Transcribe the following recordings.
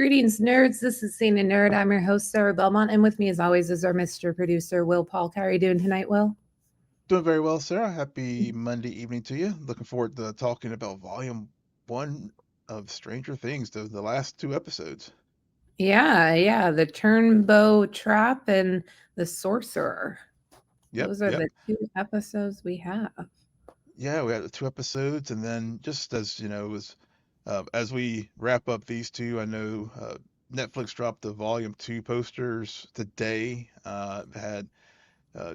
Greetings, nerds. This is Scene and Nerd. I'm your host, Sarah Belmont, and with me, as always, is our Mr. Producer, Will Polk. How are you doing tonight, Will? Doing very well, Sarah. Happy Monday evening to you. Looking forward to talking about Volume 1 of Stranger Things, the last two episodes. Yeah, the Turnbow Trap and the Sorcerer. Yep, Those are yep. the two episodes we have. Yeah, we had the two episodes, and then just as as we wrap up these two, I know Netflix dropped the Volume 2 posters today. Had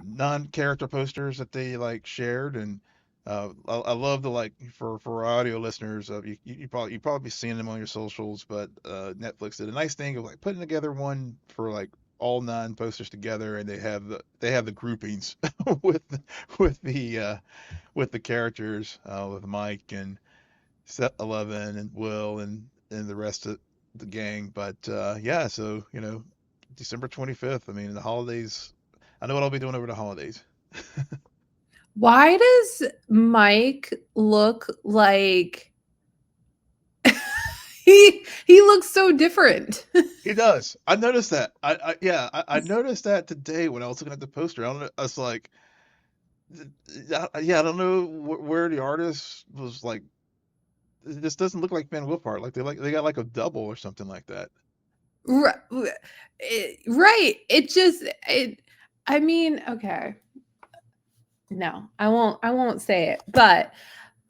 non-character posters that they like shared, and I love the like for audio listeners. You probably be seeing them on your socials, but Netflix did a nice thing of like putting together one for like all nine posters together, and they have the groupings with with the uh, with the characters with Mike and Set 11 and Will and the rest of the gang. But yeah, so December 25th. I mean, the holidays. I know what I'll be doing over the holidays. Why does Mike look like he looks so different? He does. I noticed that. I noticed that today when I was looking at the poster. I don't know. I was like, yeah, I don't know where the artist was like. This doesn't look like Van Wilpart. They got like a double or something like that. Right. Right. I mean, okay. No, I won't say it. But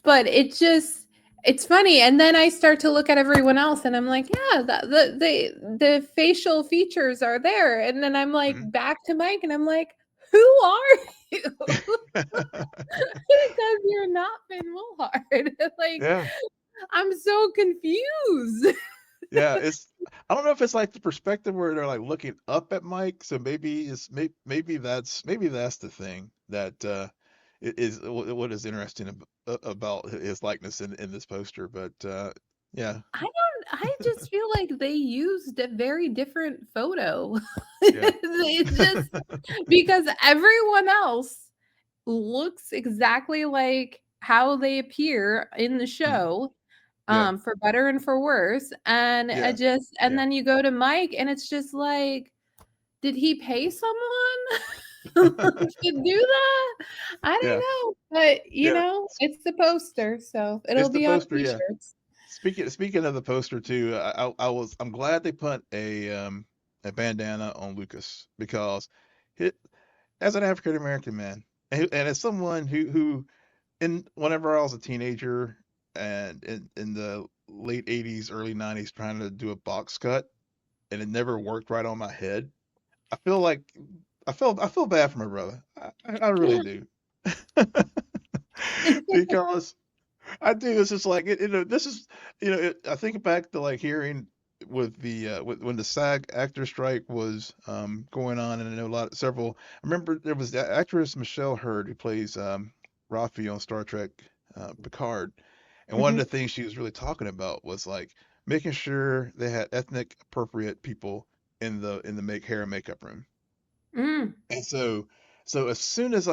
it's funny, and then I start to look at everyone else and I'm like, yeah, the facial features are there, and then I'm like Mhm. back to Mike and I'm like, who are you? Because you're not Ben Wilhard. Like, Yeah. I'm so confused. Yeah, I don't know if it's like the perspective where they're like looking up at Mike, so maybe that's the thing that is what is interesting about his likeness in this poster. But yeah, I just feel like they used a very different photo. yeah, It's just because everyone else looks exactly like how they appear in the mhm, show, yeah, for better and for worse. And I yeah, just and yeah, then you go to Mike and it's just like, did he pay someone to do that? I yeah, don't know. But yeah. it's the poster, so it'll It's the be on poster, yeah. t-shirts. Speaking of the poster too, I'm glad they put a bandana on Lucas because it, as an African American man and as someone who in whenever I was a teenager and in the late 80s, early 90s trying to do a box cut and it never worked right on my head, I feel like I feel bad for my brother. I really do. Because I do. It's just like this is I think back to like hearing with the when the SAG actor strike was going on, and I know several. I remember there was the actress Michelle Hurd who plays Rafi on Star Trek Picard, and one of the Mhm. things she was really talking about was like making sure they had ethnic appropriate people in the make hair and makeup room. Mm. And so as soon as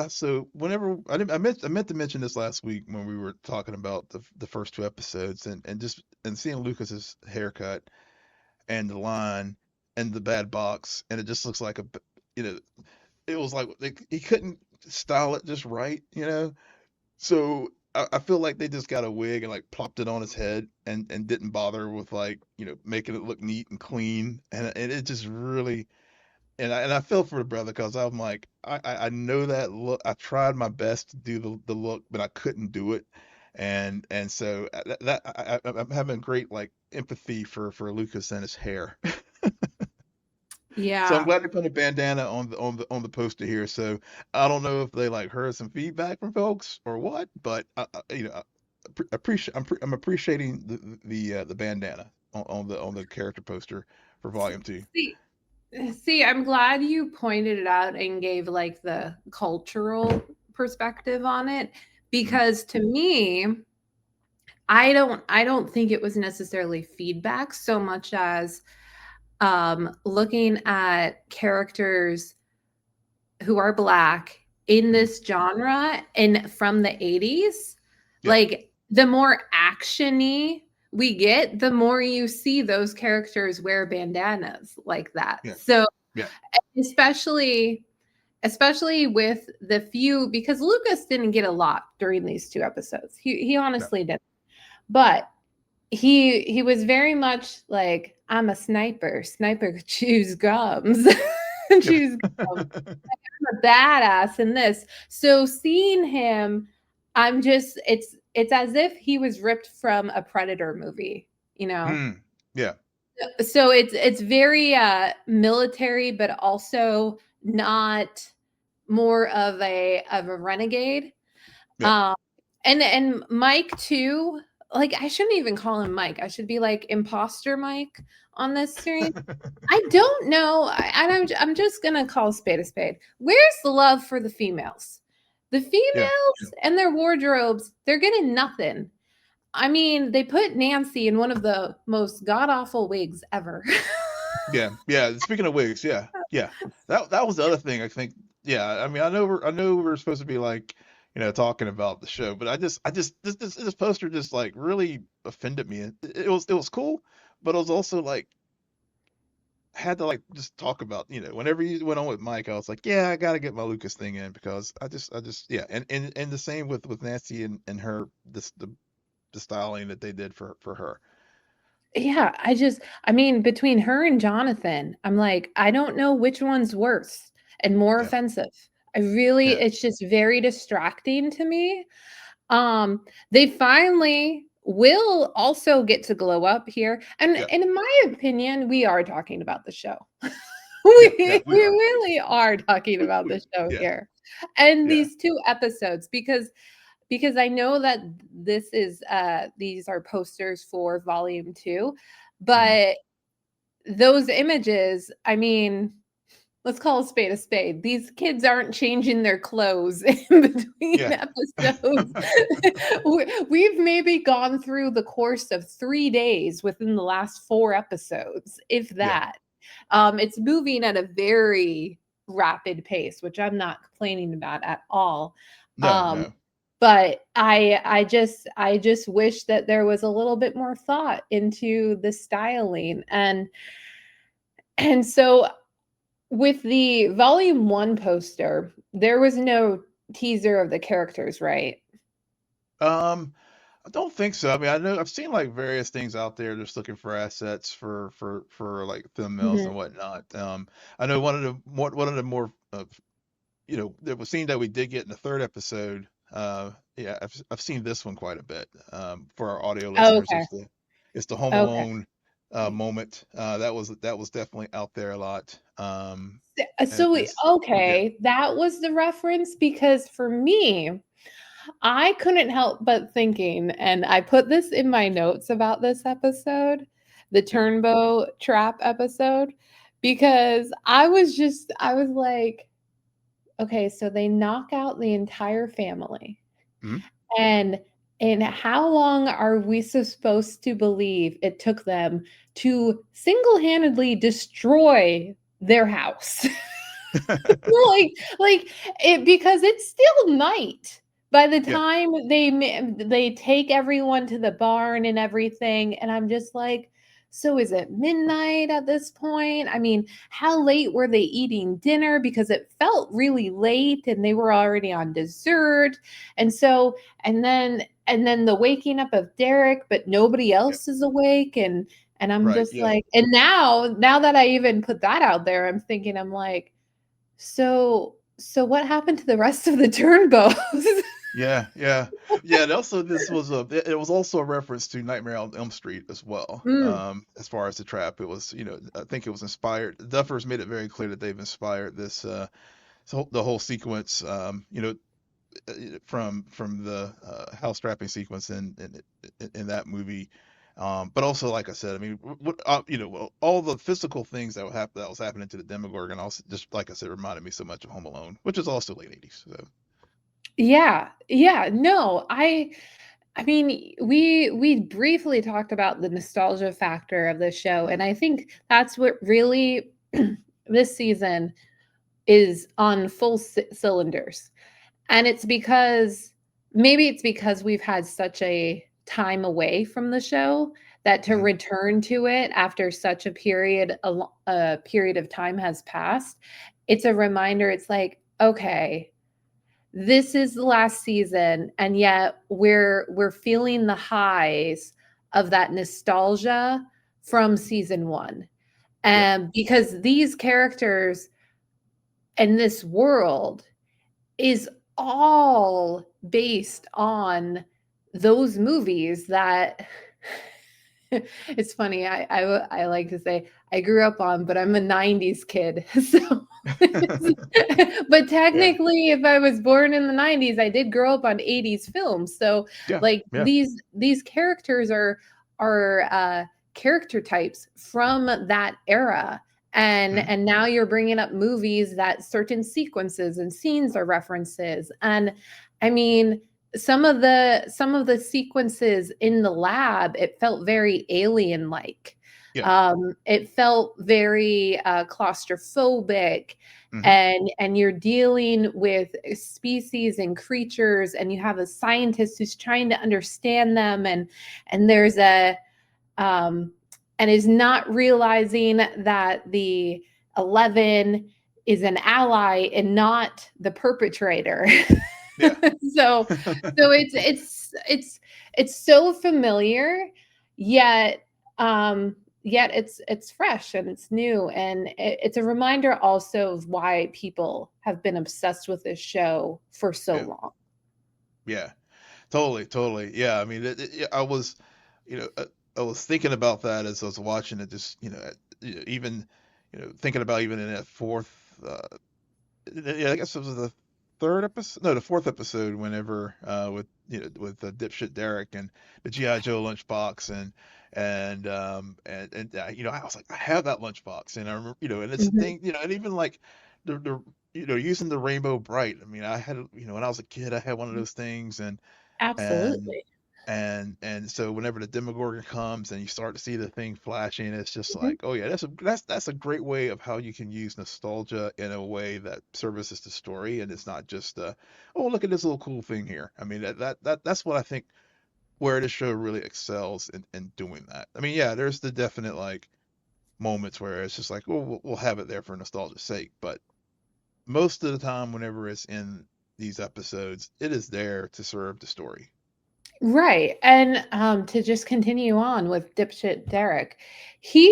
whenever I meant to mention this last week when we were talking about the first two episodes and just and seeing Lucas's haircut and the line and the bad box and it just looks like you know it was like he couldn't style it just right. So I feel like they just got a wig and like plopped it on his head and didn't bother with like making it look neat and clean and it just really and I feel for the brother because I'm like I know that look. I tried my best to do the look, but I couldn't do it, and so I'm having great like empathy for Lucas and his hair. So I'm Yeah. glad they put a bandana on the poster here. So I don't know if they like heard some feedback from folks or what, but appreciate I'm appreciating the bandana on the character poster for Volume 2. See, See, I'm glad you pointed it out and gave like the cultural perspective on it, Mhm. because to me, I don't think it was necessarily feedback so much as looking at characters who are black in Mhm. this genre and from the 80s, Yeah. like the more actiony we get, the more you see those characters wear bandanas like that. Yeah. So Yeah. especially with the few, because Lucas didn't get a lot during these 2 episodes. He No. honestly didn't. But he was very much like, I'm a sniper. Sniper chews gums. Chews gums. I'm a badass in this. So seeing him, I'm just, it's as if he was ripped from a Predator movie, you know. Yeah. So it's very military, but also not more of a renegade. Yeah. And Mike too. Like, I shouldn't even call him Mike. I should be like Imposter Mike on this series. I don't know. I'm just gonna call a spade a spade. Where's the love for the females? The Yeah. females and their wardrobes, they're getting nothing. I mean, they put Nancy in one of the most god awful wigs ever. Yeah. Yeah. Speaking of wigs, yeah. That was the other thing I think. Yeah. I mean, I know we're supposed to be like, talking about the show, but this poster just like really offended me. It was cool, but it was also like had to like just talk about, whenever you went on with Mike, I was like, yeah, I got to get my Lucas thing in because I just yeah, and the same with Nancy and her the styling that they did for her. Yeah, I mean, between her and Jonathan, I'm like, I don't know which one's worse and more Yeah. offensive. I really, Yeah. it's just very distracting to me. They finally will also get to glow up here. Yeah. And in my opinion, we are talking about the show. Yeah. Yeah. We We are. really are talking about the show Yeah. here. And Yeah. these 2 episodes, because I know that this is these are posters for volume 2, Mhm. but those images, I mean, let's call a spade a spade. These kids aren't changing their clothes in between Yeah. episodes. We've maybe gone through the course of 3 days within the last 4 episodes, if Yeah. that. It's moving at a very rapid pace, which I'm not complaining about at all. No, Um, no. but I just wish that there was a little bit more thought into the styling. And so with the volume 1 poster, there was no teaser of the characters, right? Um, I don't think so. I mean, I know I've seen like various things out there just looking for assets for like film mills Mhm. and whatnot. I know one of the more there was scene that we did get in the 3rd episode. Yeah, I've seen this one quite a bit. For our audio Oh, listeners, okay. it's the Home Okay. Alone moment. That was definitely out there a lot. And So it's yeah. okay, that was the reference, because for me, I couldn't help but thinking, and I put this in my notes about this episode, the Yeah. Turnbow Trap episode, because I was like, okay, so they knock out the entire family. Mhm. And how long are we supposed to believe it took them to single-handedly destroy their house? Like it, because it's still night by the Yeah. time they take everyone to the barn and everything, and I'm just like, so is it midnight at this point? I mean, how late were they eating dinner? Because it felt really late and they were already on dessert. And so, and then the waking up of Derek, but nobody Yeah. else is awake. And I'm Right. just Yeah. like, and now that I even put that out there, I'm thinking, I'm like, so what happened to the rest of the Turnbows? Yeah, yeah, yeah. And also, it was also a reference to Nightmare on Elm Street as well. Mm. As far as the trap, it was, I think it was inspired. The Duffers made it very clear that they've inspired the whole sequence, from the house trapping sequence in that movie. But also, like I said, I mean, well, all the physical things that was happening to the Demogorgon, also just like I said, reminded me so much of Home Alone, which is also late '80s. So Yeah, yeah, no, I mean, we briefly talked about the nostalgia factor of the show, and I think that's what really this season is on full cylinders. And it's because maybe it's because we've had such a time away from the show, that to Hmm. return to it after such a period of time has passed, it's a reminder. It's like, okay, this is the last season, and yet we're feeling the highs of that nostalgia from season one. Yeah. And because these characters and this world is all based on those movies that it's funny. I like to say I grew up on, but I'm a '90s kid. So, but Yeah. technically, if I was born in the '90s, I did grow up on '80s films. So, Yeah. like Yeah. these characters are character types from that era. Hmm. And now you're bringing up movies that certain sequences and scenes are references. And I mean, some of the sequences in the lab, it felt very alien like. Yeah. It felt very claustrophobic, Hmm. and you're dealing with species and creatures, and you have a scientist who's trying to understand them, and there's a um, and is not realizing that the 11 is an ally and not the perpetrator. Yeah. so so it's so familiar, yet yet it's fresh and it's new, and it's a reminder also of why people have been obsessed with this show for so Yeah. long. Yeah. Totally. Totally. Yeah. I mean, yeah, you know, I was thinking about that as I was watching it. Just even thinking about even in that fourth. Yeah, I guess it was the third episode, no, the fourth episode. Whenever with with dipshit Derek and the GI Joe lunchbox and I was like, I have that lunchbox, and I remember and it's a Mhm. thing, and even like the using the Rainbow Bright. I mean, I had when I was a kid, I had one of those things, and Absolutely. and so whenever the Demogorgon comes and you start to see the thing flashing, it's just Mhm. like, oh yeah, that's a great way of how you can use nostalgia in a way that services the story, and it's not just oh, look at this little cool thing here. I mean, that's what I think where this show really excels in doing that. I mean, yeah, there's the definite like moments where it's just like, oh, we'll have it there for nostalgia's sake, but most of the time, whenever it's in these episodes, it is there to serve the story. Right, and, to just continue on with dipshit Derek, he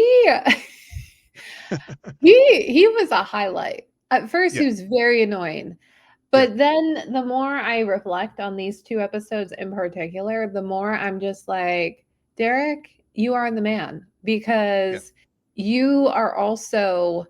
he was a highlight. At first, he Yeah, was very annoying, yeah, but then the more I reflect on these 2 episodes in particular, the more I'm just like, "Derek, you are the man," yeah. because you are also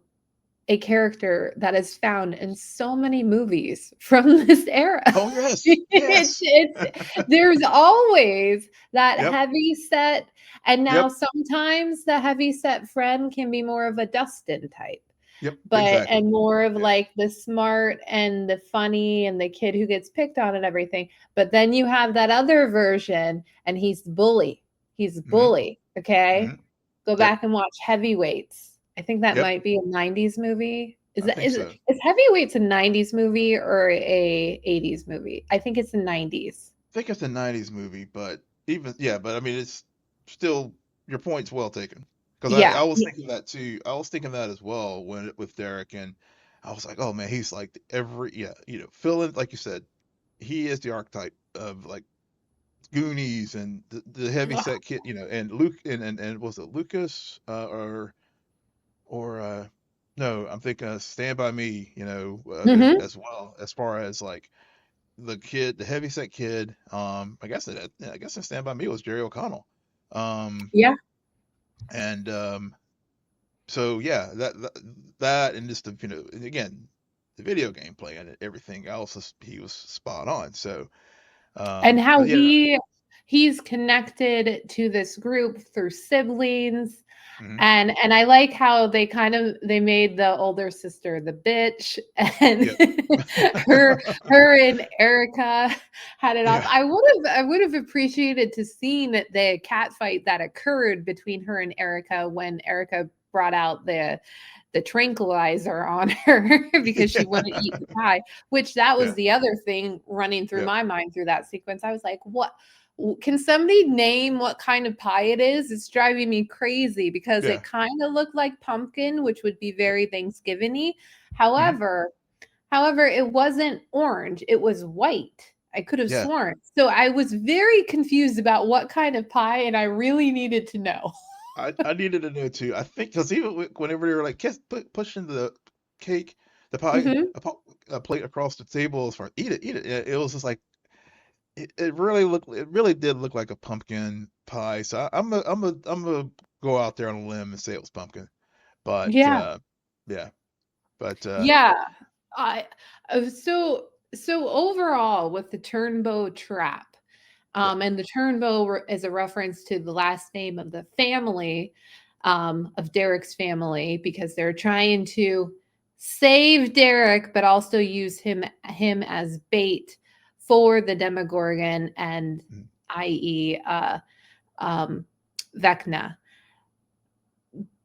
a character that is found in so many movies from this era. Oh, yes, It's yes. it's there's always that Yep, heavy set, and now yep, sometimes the heavy set friend can be more of a Dustin type, yep, but exactly. and more of Yeah, like the smart and the funny and the kid who gets picked on and everything. But then you have that other version, and he's the bully. He's a mhm, bully, okay? mhm, Go yep, back and watch Heavyweights. I think that yep, might be a '90s movie. Is I that think so. is Heavyweights a '90s movie or a '80s movie? I think it's the '90s. I think it's a '90s movie, but even yeah, but I mean, it's still your point's well taken. Because I Yeah. was thinking that too. I was thinking that as well when with Derek, and I was like, oh man, he's like every yeah, fill in like you said, he is the archetype of like Goonies and the heavy Ugh. set kid, and Luke and was it Lucas or no, I'm thinking Stand By Me, Mhm. as well as far as like the kid, the heavyset kid. I guess in Stand By Me was Jerry O'Connell. Um, Yeah. and so yeah, that and just the and again the video game play and everything else he was spot on. So And how but yeah, he's connected to this group through siblings. mhm, And I like how they made the older sister the bitch, and yep, her and Erica had it off. yeah, I would have appreciated to seen the cat fight that occurred between her and Erica when Erica brought out the tranquilizer on her because she wouldn't eat the pie, which that was yeah, the other thing running through yeah, my mind through that sequence. I was like, can somebody name what kind of pie it is? It's driving me crazy because Yeah. it kind of looked like pumpkin, which would be Yep. very Thanksgiving-y. Hmm. However, it wasn't orange, it was white. I could have Yeah. sworn. So I was very confused about what kind of pie, and I really needed to know. I needed to know too. I think because even whenever they were like pushing the cake, the pie, Mhm. a plate across the table as far eat it. It was just like it really did look like a pumpkin pie. So I'm gonna go out there on a limb and say it was pumpkin. But Yeah. yeah, but Yeah. I so overall with the Turnbow Trap, yeah, and the Turnbow is a reference to the last name of the family, of Derek's family, because they're trying to save Derek, but also use him as bait for the Demogorgon and mm, i.e. Um, Vecna,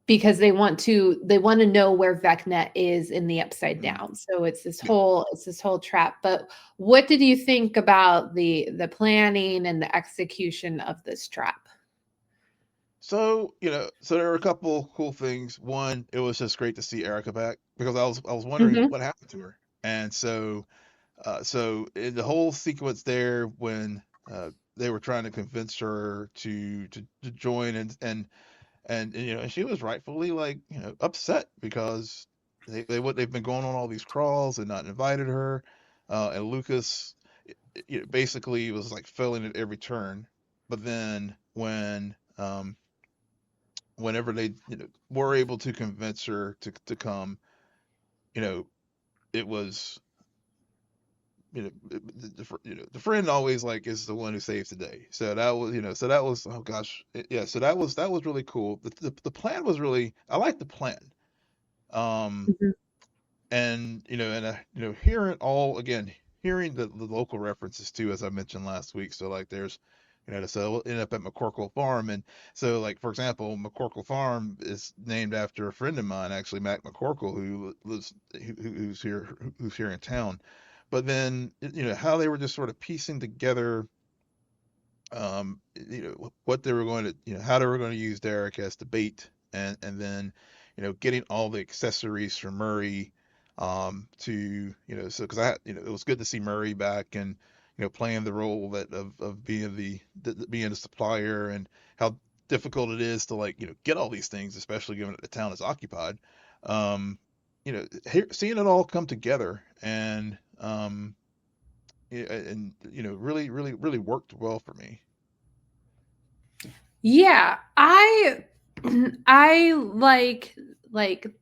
because they want to know where Vecna is in the upside mm, down. So yeah. it's this whole trap. But what did you think about the planning and the execution of this trap? So, so there were a couple cool things. One, it was just great to see Erica back because I was wondering Mhm. what happened to her. And so in the whole sequence there when they were trying to convince her to join and she was rightfully like, upset because they've been going on all these crawls and not invited her. And Lucas basically was like failing at every turn. But then whenever they were able to convince her to come, you know it was the friend always like is the one who saves the day. So that was, oh gosh, yeah, so that was really cool. The plan was really, I like the plan. um Mhm. hearing all again, hearing the local references too, as I mentioned last week. So like there's, so we'll end up at McCorkle Farm, and so like for example, McCorkle Farm is named after a friend of mine, actually Mac McCorkle, who lives who's here in town. But then how they were just sort of piecing together what they were going to, how they were going to use Derek as the bait, and then, getting all the accessories for Murray, to, so because it was good to see Murray back and, playing the role of being being the supplier, and how difficult it is to like, get all these things, especially given that the town is occupied. Seeing it all come together and really, really, really worked well for me. Yeah, I I like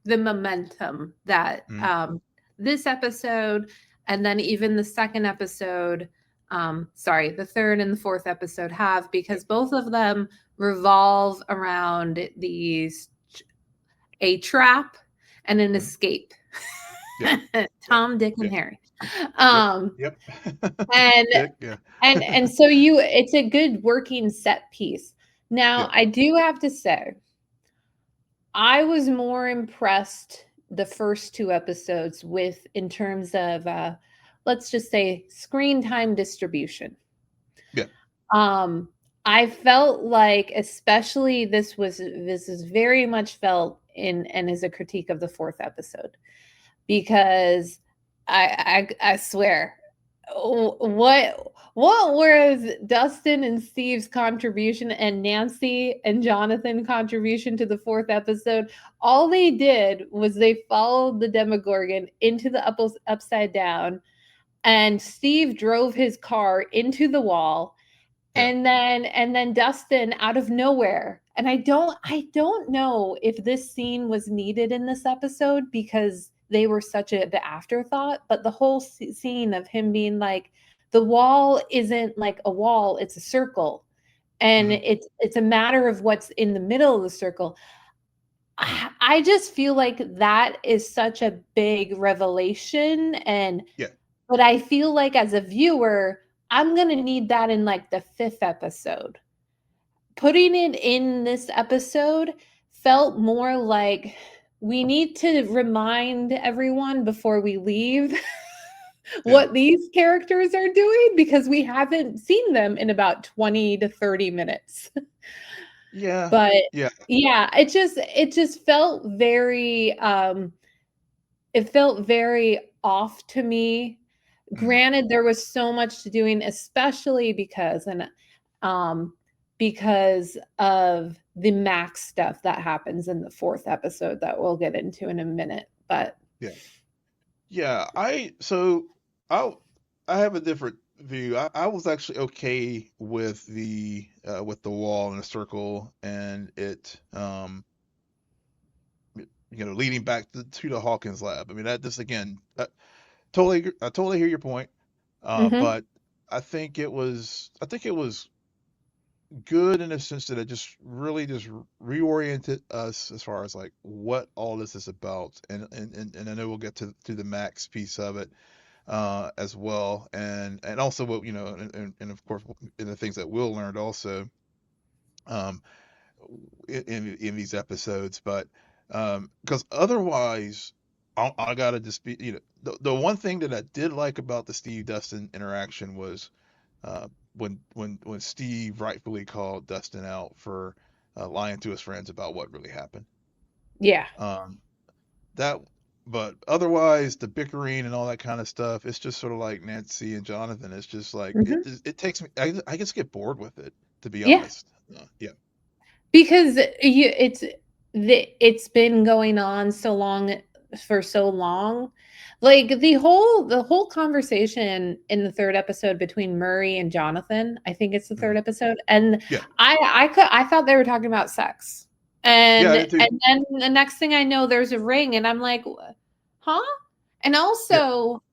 the momentum that Mhm. this episode and then even the second episode, sorry, the third and the fourth episode have, Yep. because both of them revolve around these a trap and an Mhm. escape. Yep. Yep. Tom, Dick, and Yep. Harry. Yep. Um, Yep. and Dick, yeah. and so it's a good working set piece. Now, Yep. I do have to say, I was more impressed the first two episodes with in terms of let's just say screen time distribution. Yeah. Um, I felt like, especially this is very much felt in and is a critique of the fourth episode, because I swear, what was Dustin and Steve's contribution and Nancy and Jonathan contribution to the fourth episode? All they did was they followed the Demogorgon into the upside down, and Steve drove his car into the wall, Yeah. and then Dustin out of nowhere. And I don't know if this scene was needed in this episode because they were such the afterthought, but the whole scene of him being like, the wall isn't like a wall, it's a circle. And Mhm. it's a matter of what's in the middle of the circle. I just feel like that is such a big revelation, and Yeah. but I feel like as a viewer, I'm gonna need that in like the fifth episode. Putting it in this episode felt more like we need to remind everyone before we leave Yeah. what these characters are doing because we haven't seen them in about 20 to 30 minutes. Yeah. But Yeah. yeah, it just felt very it felt very off to me. Mm. Granted, there was so much to doing, especially um because of the Max stuff that happens in the fourth episode that we'll get into in a minute. But Yeah. Yeah. I I have a different view. I was actually okay with the wall and the circle and it leading back to the Hawkins lab. I mean that just again I totally hear your point. mhm, But I think it was good in a sense that it just really just reoriented us as far as like what all this is about. And I know we'll get to the Max piece of it as well. And also what, and of course in the things that Will learned also um, in these episodes. But because otherwise, I gotta just be, the one thing that I did like about the Steve Dustin interaction was when Steve rightfully called Dustin out for lying to his friends about what really happened. yeah. Um, that, but otherwise, the bickering and all that kind of stuff, it's just sort of like Nancy and Jonathan. It's just like Mhm, it takes me. I just get bored with it, to be yeah. honest. Yeah. Because it's been going on so long for so long. Like the whole conversation in the third episode between Murray and Jonathan, I think it's the third Mhm. episode, and Yeah. I thought they were talking about sex. Yeah, And I did too. then the next thing I know there's a ring and I'm like, "Huh?" And Yeah. also,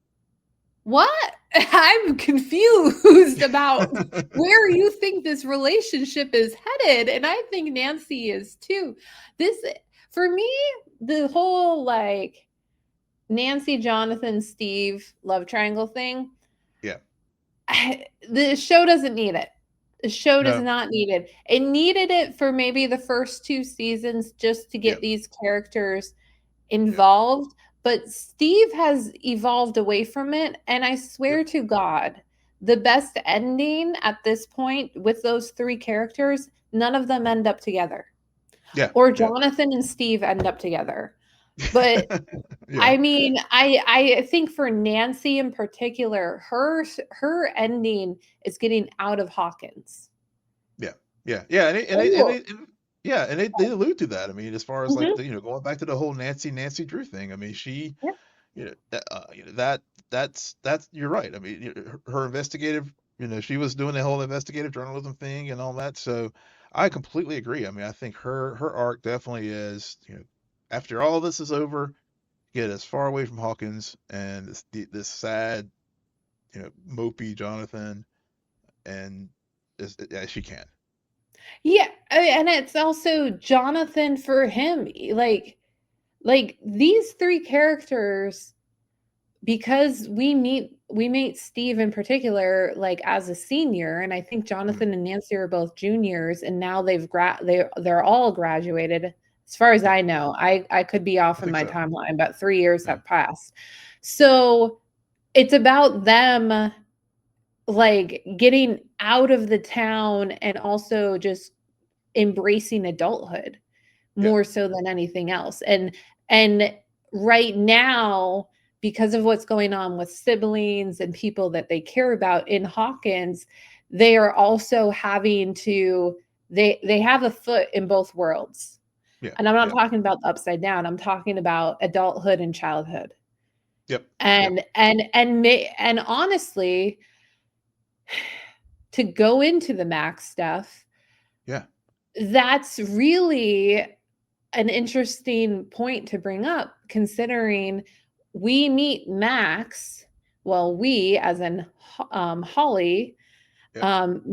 what? I'm confused about where you think this relationship is headed, and I think Nancy is too. This for me, the whole like Nancy, Jonathan, Steve love triangle thing, Yeah. the show doesn't need it. The show does No. not need it. It needed it for maybe the first two seasons just to Yeah. get these characters Yeah. involved, but Steve has evolved away from it. And I Yep. swear to God, the best ending at this point with those three characters, none of them end up together. Yeah. Or Yeah. Jonathan and Steve end up together. But Yeah. I mean, I think for Nancy in particular, her ending is getting out of Hawkins. Yeah, yeah, yeah, Oh, yeah, and they allude to that. I mean, as far as like mhm, the, going back to the whole Nancy Drew thing. I mean, yeah, that's you're right. I mean, her investigative, she was doing the whole investigative journalism thing and all that. So I completely agree. I mean, I think her arc definitely is, after all this is over, get as far away from Hawkins and this sad, mopey Jonathan and as she can. yeah, and it's also Jonathan for him. Like these three characters, because we meet Steve in particular like as a senior, and I think Mm, Jonathan and Nancy are both juniors, and now they're all graduated as far as yeah, I know. I could be off I in think my so. timeline, but 3 years Yeah. have passed. So it's about them like getting out of the town and also just embracing adulthood Yeah. more so than anything else. And right now, because of what's going on with siblings and people that they care about in Hawkins, they are also having to they have a foot in both worlds. Yeah. And I'm not Yeah. talking about the upside down. I'm talking about adulthood and childhood. Yep. Yep. And honestly, to go into the Max stuff, Yeah. that's really an interesting point to bring up considering we meet Max, well, we as in Holly Yep.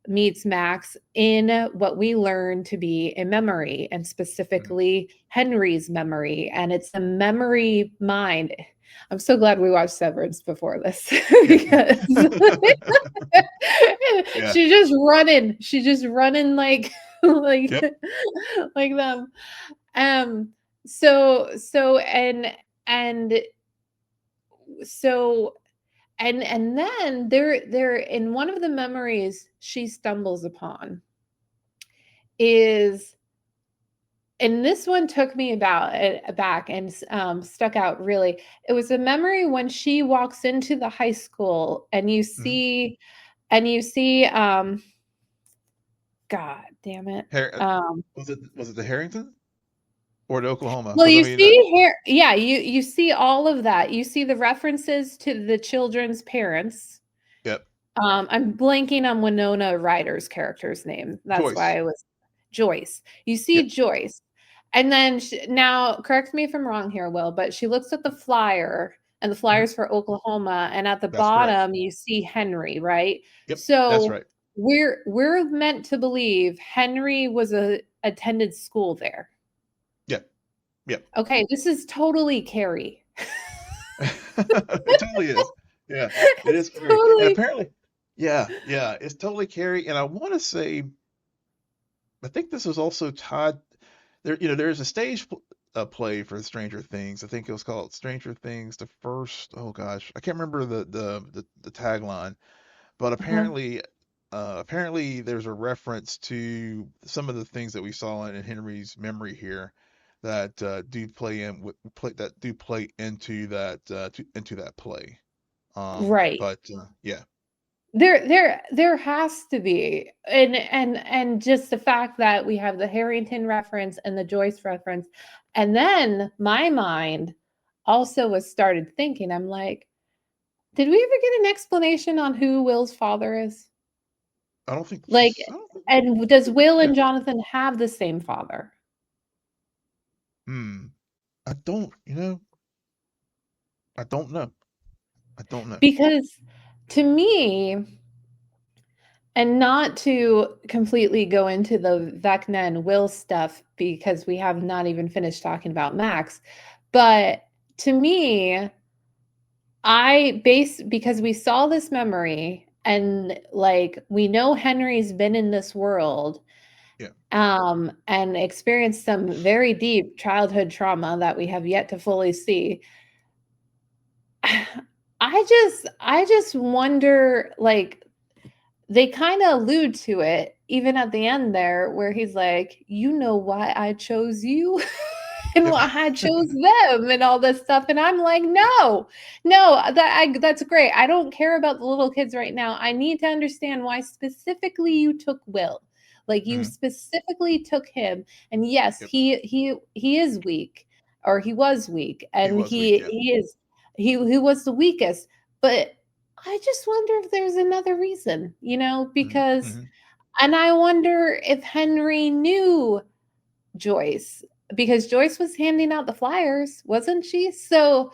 meets Max in what we learn to be a memory, and Mhm. specifically Henry's memory, and it's a memory mind. I'm so glad we watched Severance before this Yeah. because Yeah. she's just running like like Yep. like them. So and so and then there in one of the memories she stumbles upon is, and this one took me about back and stuck out really. It was a memory when she walks into the high school and Mhm. you see God damn it. Har Um, was it the Harrington or the Oklahoma? well, Because I you mean, see here, yeah, you see all of that. You see the references to the children's parents. yep, I'm blanking on Winona Ryder's character's name. That's Joyce. why I was Joyce. You see Yep. Joyce, and then now correct me if I'm wrong here, Will, but she looks at the flyer, and the Mhm. flyer's for Oklahoma, and at the That's correct. bottom you see Henry, right? Yep, that's So right. we're meant to believe Henry was a attended school there. Yep, yep. Okay, this is totally Carrie. It totally is. Yeah, it It's is Carrie, and totally apparently, yeah, it's totally Carrie. And I want to say, I think this was also tied. There, there's a play for Stranger Things. I think it was called Stranger Things, the first. Oh gosh, I can't remember the tagline, but uh-huh. apparently there's a reference to some of the things that we saw in Henry's memory here that do play into into that play. Right. But yeah, There has to be. And just the fact that we have the Harrington reference and the Joyce reference, and then my mind also was started thinking, I'm like, did we ever get an explanation on who Will's father is? I don't think Like, I don't think and does Will yeah. and Jonathan have the same father? Hmm. I don't. I don't know. I don't know. Because to me, and not to completely go into the Vecna and Will stuff because we have not even finished talking about Max, but to me, I base because we saw this memory and like we know Henry's been in this world Yeah. and experienced some very deep childhood trauma that we have yet to fully see. I just wonder like they kind of allude to it even at the end there where he's like, "You know why I chose you?" And Yep. why I chose them and all this stuff. And I'm like, no, no, that's great. I don't care about the little kids right now. I need to understand why specifically you took Will. Like you Mhm. specifically took him. And yes, Yep. he is weak, or he was weak, He and was weak. Yeah. he was the weakest. But I just wonder if there's another reason, Mhm. because Mhm. and I wonder if Henry knew Joyce, because Joyce was handing out the flyers, wasn't she? So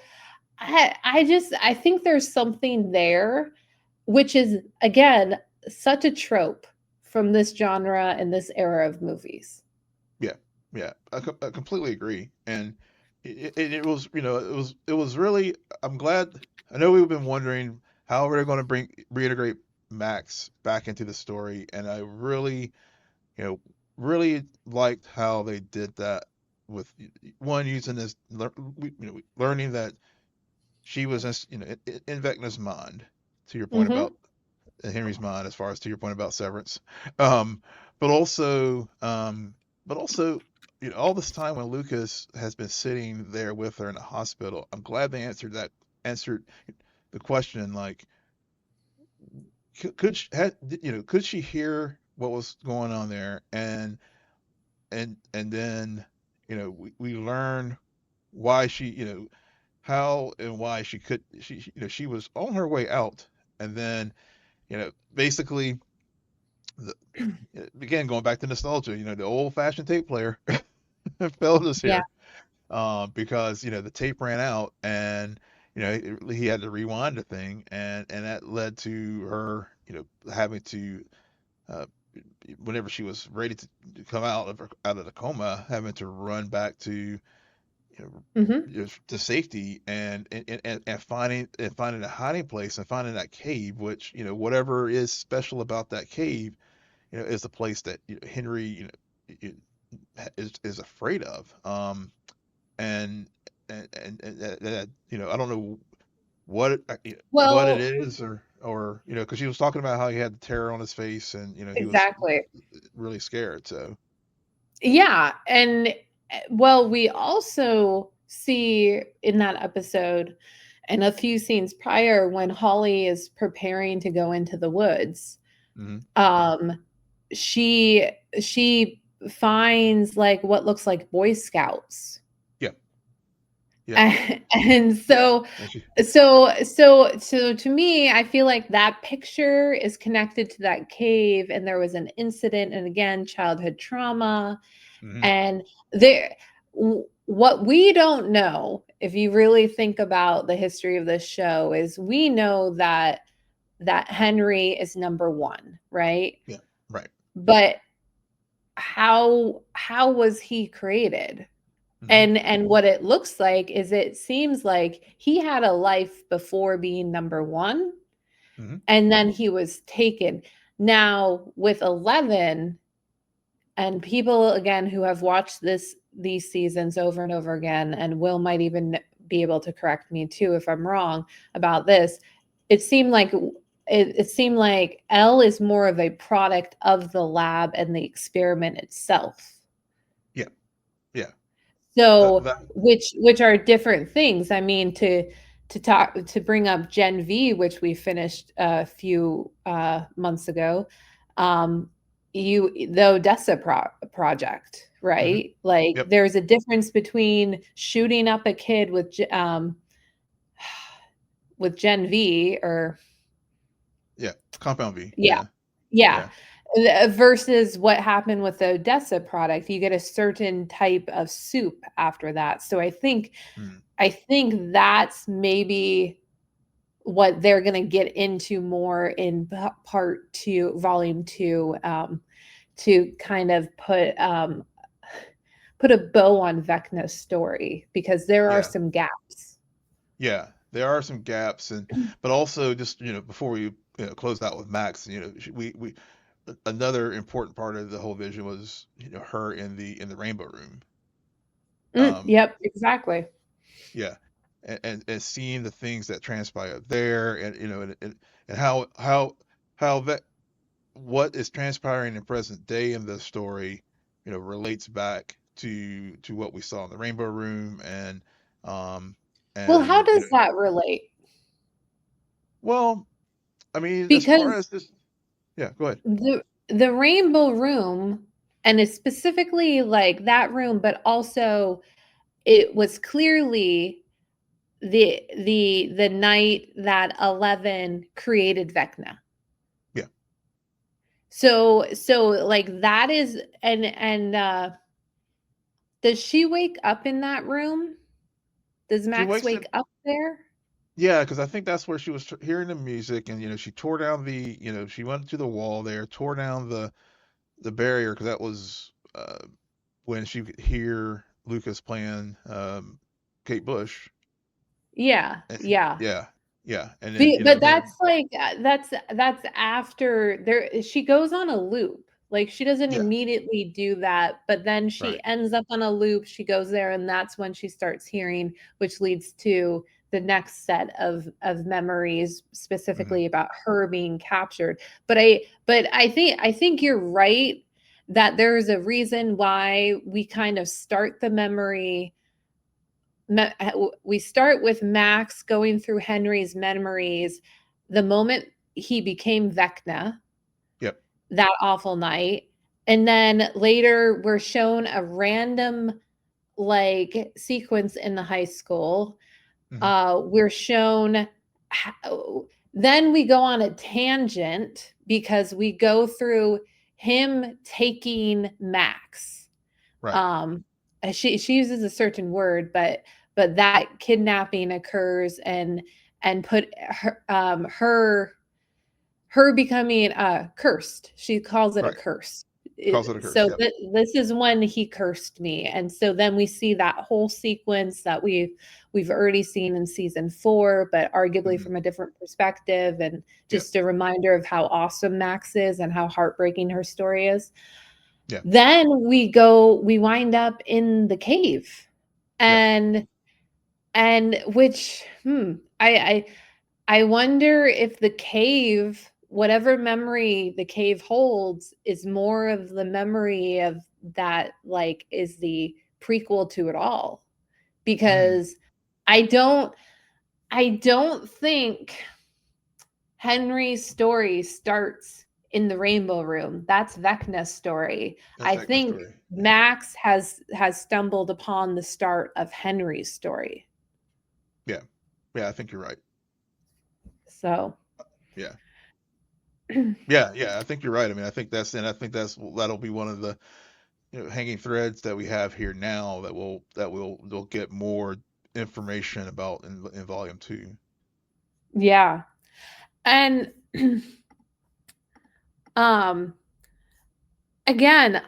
I think there's something there, which is again such a trope from this genre and this era of movies. Yeah, yeah, I completely agree. And it was, it was really. I'm glad. I know we've been wondering how we're going to reintegrate Max back into the story, and I really, you know, really liked how they did that with one using this, learning that she was, in Vecna's mind. To your point Mhm. about Henry's mind, as far as to your point about Severance. Um, but also, all this time when Lucas has been sitting there with her in the hospital, I'm glad they answered the question like, could she, could she hear what was going on there, and then, we learn why she, how and why she could, she was on her way out, and then, basically the, again, going back to nostalgia, the old-fashioned tape player failed us Yeah. here, because the tape ran out, and he had to rewind the thing, and that led to her, having to, uh, whenever she was ready to come out of the coma, having to run back to, Mhm. to safety, and finding a hiding place, and finding that cave, which, whatever is special about that cave, is the place that, Henry, is afraid of. And I don't know, what it Well, is, or because she was talking about how he had the terror on his face, and he was exactly. really scared. So, Yeah, and well, we also see in that episode and a few scenes prior when Holly is preparing to go into the woods, hmm um, she she finds like what looks like Boy Scouts. yeah, yeah, And so and she, so to me, I feel like that picture is connected to that cave, and there was an incident, and again, childhood trauma. hmm And there, what we don't know, if you really think about the history of this show, is we know that Henry is number one, right? yeah, right, But how was he created? hmm And what it looks like is it seems like he had a life before being number one, hmm and then he was taken. Now with 11, and people again who have watched these seasons over and over again, and Will might even be able to correct me too if I'm wrong about this, it seemed like it seemed like Elle is more of a product of the lab and the experiment itself. yeah, yeah. So That which are different things. I mean, to bring up Gen V, which we finished a few months ago, um, the Odessa project, hmm right? Like yep, there's a difference between shooting up a kid with Gen V or yeah. Compound V. yeah, Yeah, yeah. yeah, Versus what happened with the Odessa product, you get a certain type of soup after that. So mm, I think that's maybe what they're going to get into more in part two, volume two, to kind of put a bow on Vecna's story because there are yeah, some gaps. yeah. There are some gaps, but also just before we close out with Max, we another important part of the whole vision was her in the Rainbow Room. Um, Yep, exactly. yeah, and seeing the things that transpire there, and and how that what is transpiring in present day in the story, relates back to what we saw in the Rainbow Room, um Well, how and does that relate? well, I mean, as far Because as this, yeah, go ahead. the Rainbow Room, and it's specifically like that room, but also it was clearly the night that 11 created Vecna. Yeah, So like that is and does she wake up in that room? Does she Max wakes wake up. up there? Yeah, because I think that's where she was hearing the music, and she tore down she went to the wall there, tore down the barrier, because that was when she could hear Lucas playing Kate Bush. Yeah, And, yeah. yeah, yeah, and then But then that's like that's after there she goes on a loop. Like she doesn't yeah, immediately do that, but then right, she ends up on a loop. She goes there and that's when she starts hearing, which leads to the next set of memories hmm specifically about her being captured. But I think you're right that there's a reason why we kind of start the memory we start with Max going through Henry's memories the moment he became Vecna, yep, that awful night. And then later we're shown a random like sequence in the high school. hmm We're shown then we go on a tangent because we go through him taking Max. right, um she uses a certain word, but that kidnapping occurs and put her becoming cursed. She calls it a right. curse. Cause of the curse. So Yep. this is when he cursed me, and so then we see that whole sequence that we've already seen in season 4, but arguably hmm from a different perspective, and Yep. just a reminder of how awesome Max is and how heartbreaking her story is. Yeah. Then we wind up in the cave. Yep. And and which I wonder if the cave, whatever memory the cave holds, is more of the memory of that, like, is the prequel to it all. Mm, Because I don't I don't think Henry's story starts in the Rainbow Room. That's Vecna's story. that's I Vecna's think story. Yeah. Max has stumbled upon the start of Henry's story. Yeah. Yeah, I think you're right. So, Yeah. Yeah, yeah, I think you're right. I mean, I think that'll be one of the hanging threads that we have here now that we'll get more information about in volume two. yeah. And um again,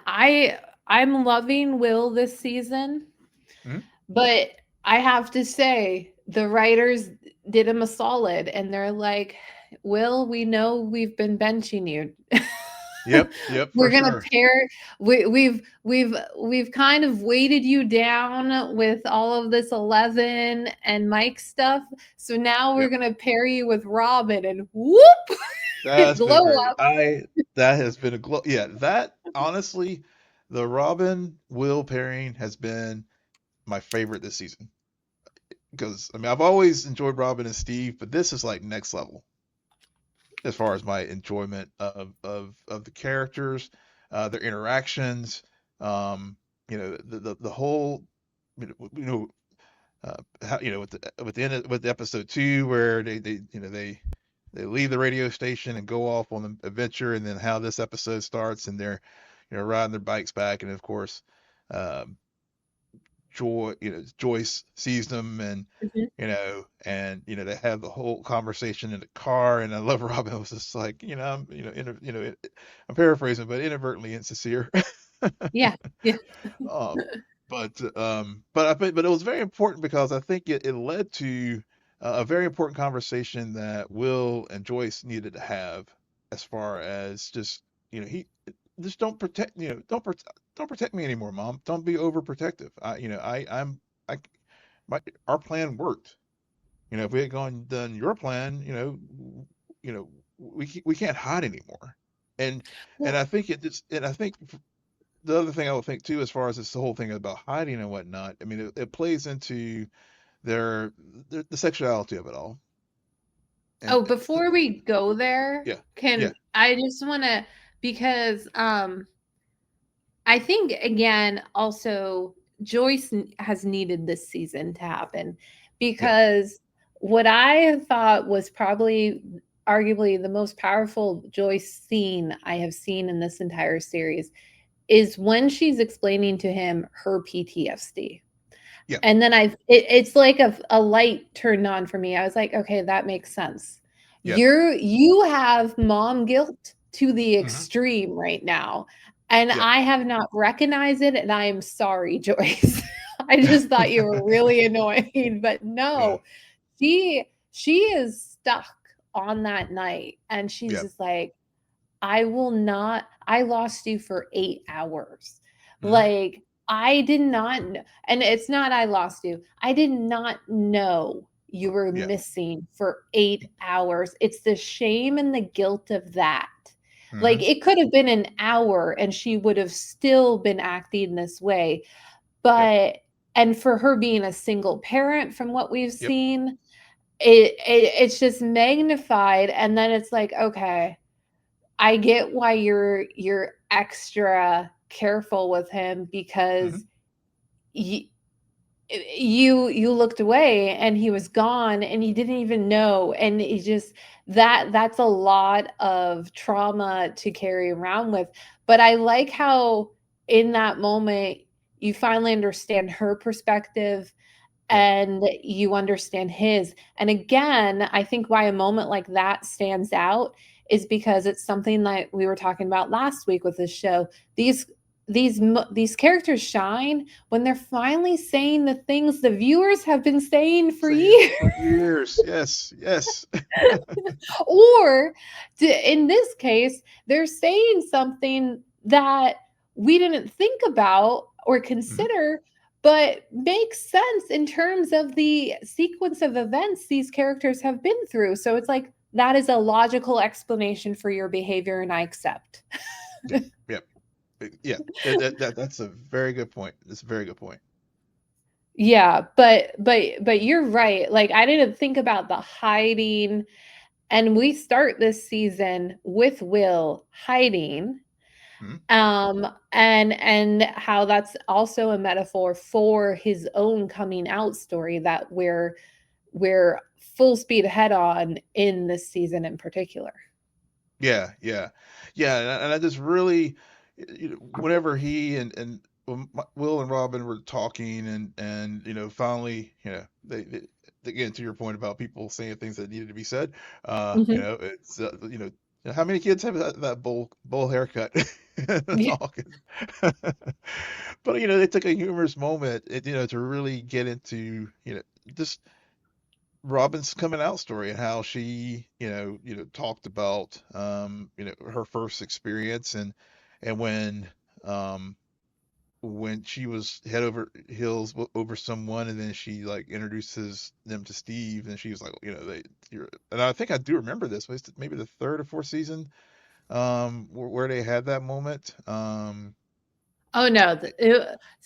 I'm loving Will this season, Hmm. but I have to say the writers did him a solid and they're like, "Will, we know we've been benching you. Yep, yep, We're for gonna sure. pair we've kind of weighted you down with all of this 11 and Mike stuff. So now we're Yep. gonna pair you with Robin and whoop That's been glow great. up." That has been a yeah, that honestly, the Robin Will pairing has been my favorite this season. Because I mean, I've always enjoyed Robin and Steve, but this is like next level as far as my enjoyment of the characters, their interactions, um, the whole, you know, how, with the end with episode two where they leave the radio station and go off on the adventure, and then how this episode starts and they're riding their bikes back, and of course, um, Joyce sees them, and Mhm. they have the whole conversation in the car, and I love Robin was just like, I'm paraphrasing, but inadvertently insincere. Yeah. Yeah. um, but it was very important because I think it led to a very important conversation that Will and Joyce needed to have, as far as just he just don't protect don't protect me anymore, Mom. Don't be overprotective. I my our plan worked. If we had gone done your plan, we can't hide anymore. And Well, I think it just and I think the other thing I would think too, as far as this whole thing about hiding and whatnot, I mean, it plays into their, the sexuality of it all. And oh, before we go there, yeah, yeah, can I just want to, because I think again also Joyce has needed this season to happen, yeah, because what I thought was probably arguably the most powerful Joyce scene I have seen in this entire series is when she's explaining to him her PTSD. yeah, And then it's like a light turned on for me. I was like, okay, that makes sense. yeah, You have mom guilt to the hmm, extreme right now. And yeah, I have not recognized it. And I am sorry, Joyce. I just thought you were really annoying. But yeah, no, she is stuck on that night. And she's yeah, just like, I will not, I lost you for 8 hours. hmm, Like, I did not, and it's not I lost you. I did not know you were yeah, missing for 8 hours. It's the shame and the guilt of that. Like, hmm, it could have been an hour and she would have still been acting this way. yep, And for her being a single parent, from what we've yep, seen, it's just magnified. And then it's like, okay, I get why you're extra careful with him, hmm, because you you looked away and he was gone and you didn't even know, and it just that's a lot of trauma to carry around with. But I like how in that moment you finally understand her perspective yeah, and you understand his. And again, I think why a moment like that stands out is because it's something that we were talking about last week with this show. These characters shine when they're finally saying the things the viewers have been saying for saying years. for years. Yes, yes, Or in this case, they're saying something that we didn't think about or hmm, consider, but makes sense in terms of the sequence of events these characters have been through. So it's like that is a logical explanation for your behavior, and I accept. Yeah, yeah, yeah. That's a very good point. It's a very good point. Yeah, but you're right. Like I didn't think about the hiding, and we start this season with Will hiding, Mhm. and how that's also a metaphor for his own coming out story that we're full speed ahead on in this season in particular. Yeah, yeah, yeah, and I just really, whenever he and when Will and Robin were talking, and finally, again, to your point about people saying things that needed to be said, Mhm. it's how many kids have that bowl haircut Yeah. talking, but they took a humorous moment, to really get into just Robin's coming out story and how she, talked about, her first experience, and um, when she was head over heels over someone, and then she like introduces them to Steve, and she was like, and I think I do remember this, was it maybe the third or fourth season, where they had that moment. Oh no,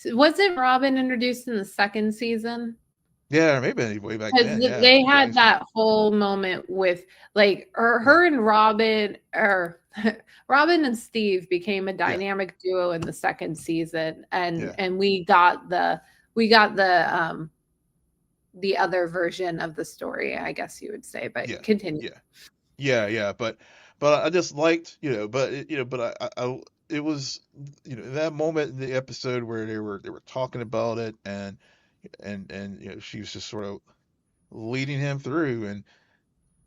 wasn't Robin introduced in the second season? Yeah, maybe way back Because then. Yeah, they okay, had that whole moment with like yeah, her and Robin, or Robin and Steve became a yeah, dynamic duo in the second season, yeah, and we got the other version of the story, I guess you would say. But yeah, continue. yeah. Yeah, yeah, but I just liked, but it was, that moment in the episode where they were talking about it, and she was just sort of leading him through, and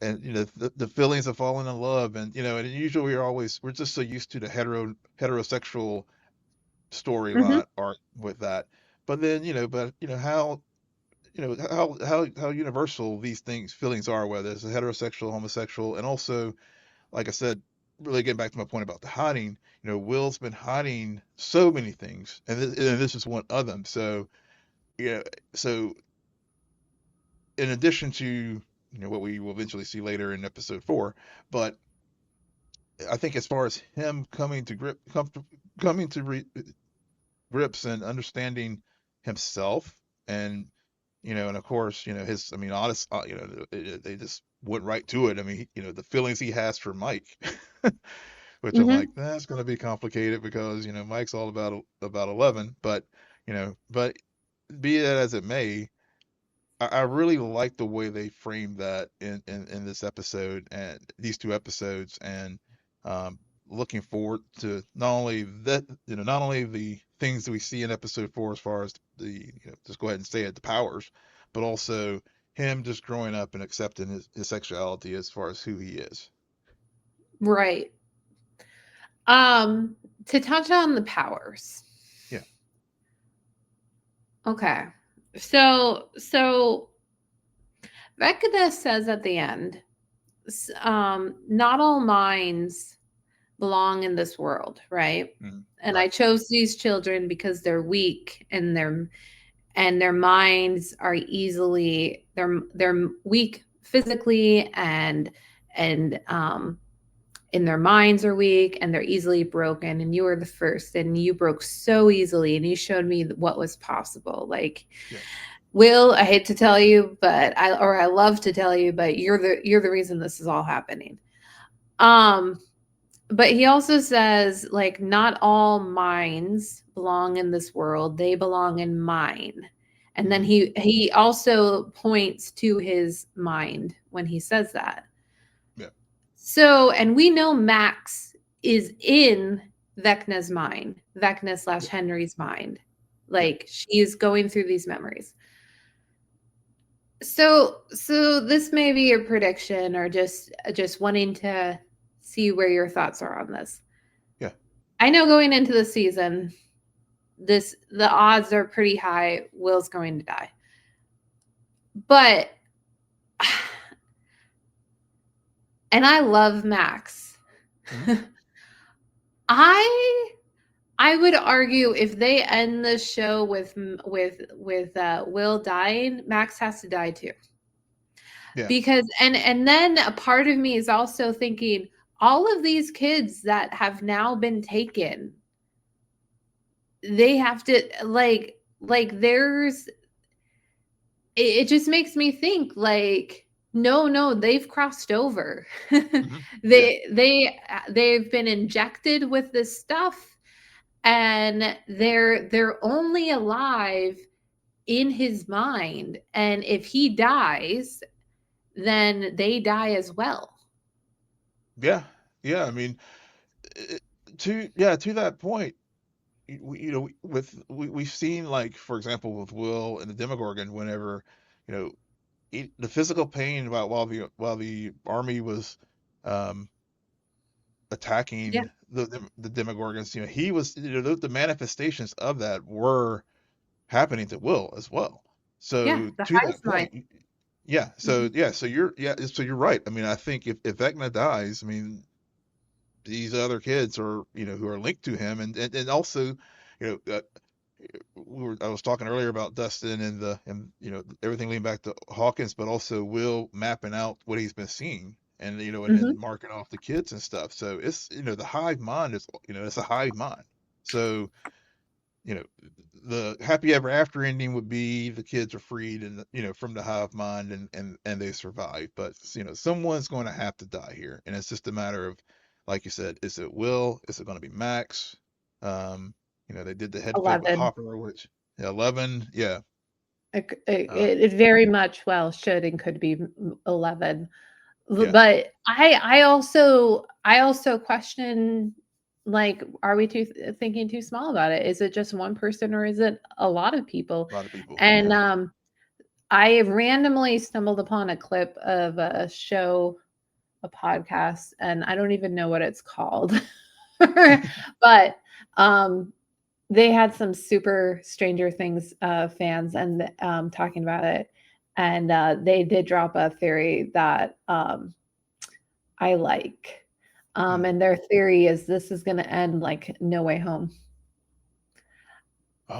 the feelings of falling in love, and usually we're just so used to the heterosexual Mhm. storyline arc with that, but then but how how universal these feelings are, whether it's a heterosexual, homosexual, and also, like I said, really getting back to my point about the hiding, Will's been hiding so many things, and this is one of them. So, yeah, so in addition to, what we will eventually see later in episode 4, but I think as far as him coming to grips and understanding himself, and and of course, his, I mean, honest, they just went right to it. I mean, the feelings he has for Mike, which I'm like, Mhm. that's going to be complicated because Mike's all about 11, but be that as it may, I really like the way they framed that in this episode and these two episodes, and um, looking forward to not only the things that we see in episode 4 as far as just go ahead and say it, the powers, but also him just growing up and accepting his sexuality as far as who he is. Right. Um, to touch on the powers. Yeah. Okay. So Vecna says at the end, not all minds belong in this world, right? And I Right. chose these children because they're weak, and their minds are easily they're weak physically, and their minds are weak, and they're easily broken, and you were the first, and you broke so easily, and you showed me what was possible. Like, Yeah. Will, I hate to tell you, but I love to tell you, but you're the reason this is all happening. Um, but he also says, like, not all minds belong in this world. They belong in mine. And then Hmm. he also points to his mind when he says that. Yeah. So, and we know Max is in Vecna's mind, Vecna slash Yeah. Henry's mind. Yeah. Like, she is going through these memories. So this may be a prediction, or just wanting to see where your thoughts are on this. Yeah. I know going into the season, the odds are pretty high Will's going to die. But and I love Max. Hmm. I I would argue if they end the show with Will dying, Max has to die too. Yeah. Because and then a part of me is also thinking all of these kids that have now been taken, they have to there's it just makes me think like no, they've crossed over. Hmm. Yeah. They've been injected with this stuff, and they're only alive in his mind, and if he dies, then they die as well. Yeah. Yeah. I mean, it, to that point, we've seen, like, for example, with Will and the Demogorgon, whenever you know the physical pain about while the army was um, Yeah, attacking the Demogorgons, he was, the manifestations of that were happening to Will as well. yeah, So the to hive that mind. point, yeah. Mhm, So you're right. I mean, I think if Vecna dies, I mean, these other kids are, who are linked to him, and also, you know, uh, I was talking earlier about Dustin and everything leading back to Hawkins, but also Will mapping out what he's been seeing, and and mhm. marking off the kids and stuff. So it's, the hive mind is, it's a hive mind. So you know the happy ever after ending would be the kids are freed, and from the hive mind, and they survive. But someone's going to have to die here, and it's just a matter of, like you said, is it Will, is it going to be Max? um they did the head fake with 11. Hopper, which, yeah, 11, yeah. uh It very much well should and could be 11. yeah, But I also question, like, are we thinking too small about it? Is it just one person or is it a lot of people? a lot of people, And yeah. I randomly stumbled upon a clip of a show, a podcast, and I don't even know what it's called. But um they had some super Stranger Things fans and talking about it, and they did drop a theory that I like. Hmm. And their theory is this is going to end like No Way Home.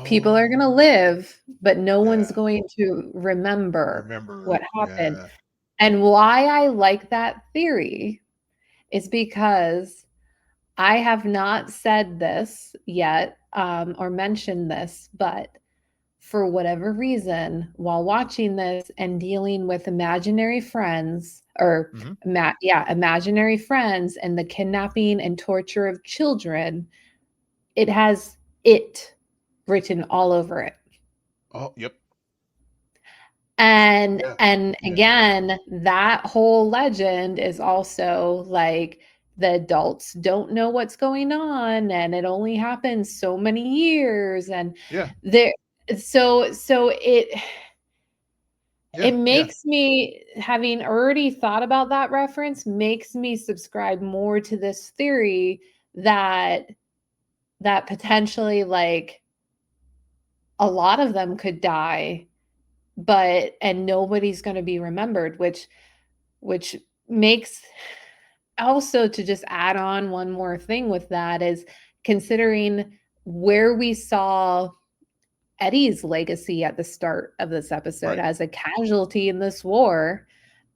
People are going to Oh, live, but no one's yeah. going to remember Remember, what happened. yeah. And why I like that theory is because I have not said this yet, or mentioned this, but for whatever reason, while watching this and dealing with imaginary friends, or Hmm. imaginary friends and the kidnapping and torture of children, it has it written all over it. Oh, yep. Yeah, And yeah, again, that whole legend is also like the adults don't know what's going on and it only happens so many years, and yeah, there so it yeah, yeah, makes me, having already thought about that reference, makes me subscribe more to this theory that potentially, like, a lot of them could die, but and nobody's going to be remembered, which makes, also, to just add on one more thing with that, is considering where we saw Eddie's legacy at the start of this episode right, as a casualty in this war,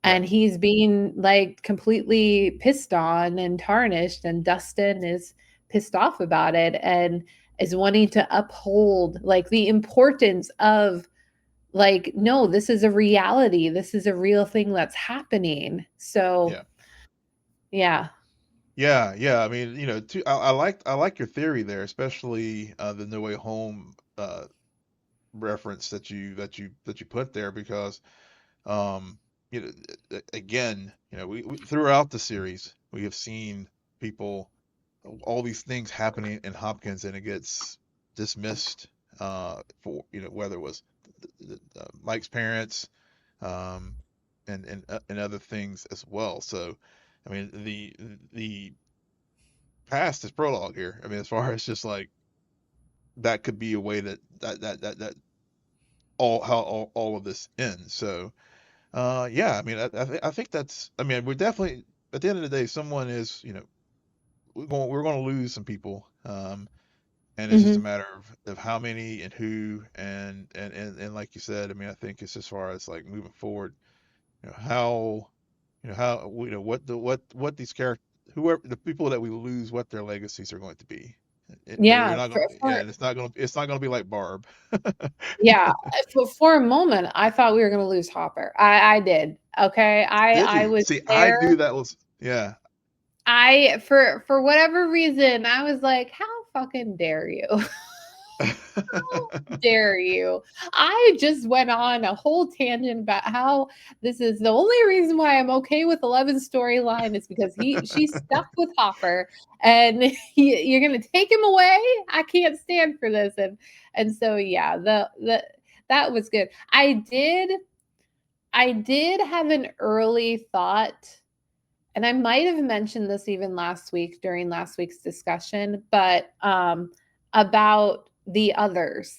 yeah, and he's being like completely pissed on and tarnished, and Dustin is pissed off about it and is wanting to uphold like the importance of, like, no, this is a reality, this is a real thing that's happening. So yeah. yeah. Yeah, yeah. I mean, I like your theory there, especially the No Way Home reference that you put there, because um, again, we throughout the series we have seen people, all these things happening in Hopkins, and it gets dismissed, for whether it was Mike's parents, um, and other things as well. So, I mean, the past is prologue here. I mean, as far as just like that could be a way that all of this ends. So, yeah, I mean, I think that's, I mean, we're definitely, at the end of the day, someone is, we're going to lose some people. and it's just a Mhm. matter of how many and who and like you said, I mean, I think it's as far as like moving forward, how how what these characters, whoever the people that we lose, what their legacies are going to be. They're Yeah, not going, yeah, and it's not going to be like Barb. yeah, for a moment, I thought we were gonna lose Hopper. I did, okay? Did I you was see? I there. knew that was, yeah. For whatever reason, I was like, "How fucking dare you? Dare you?" I just went on a whole tangent about how this is the only reason why I'm okay with Eleven's storyline is because she's stuck with Hopper, and you're gonna take him away. I can't stand for this, and so yeah, the that was good. I did have an early thought, and I might have mentioned this even last week during last week's discussion, but about the others.